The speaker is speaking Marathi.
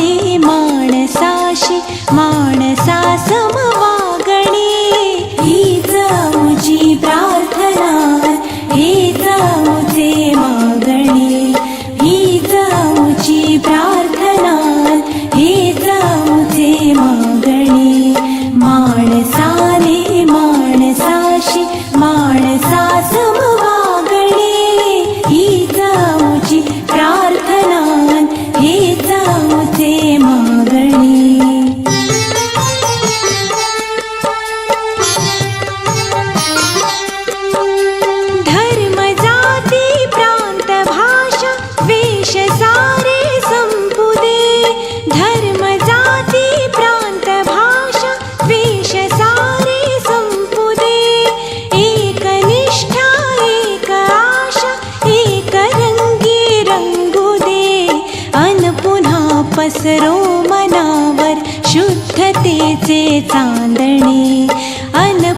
माणसाने माणसाशी माणसा समवागणे हीच आमची प्रार्थना हीच आमचे मागणे हीच आमची प्रार्थना हीच आमचे मागणे माणसाने माणसाशी माणसा समवागणे हीच आमची प्रार्थना हीच आमचे मागणे धर्म जाती प्रांत भाषा वेश सारे संपुदे धर्म जाती प्रांत भाषा वेश सारे संपुदे एक निष्ठा एक आशा एक रंगी रंगू दे अन पुन्हा पसरो मनावर शुद्धतेचे चांदणे अन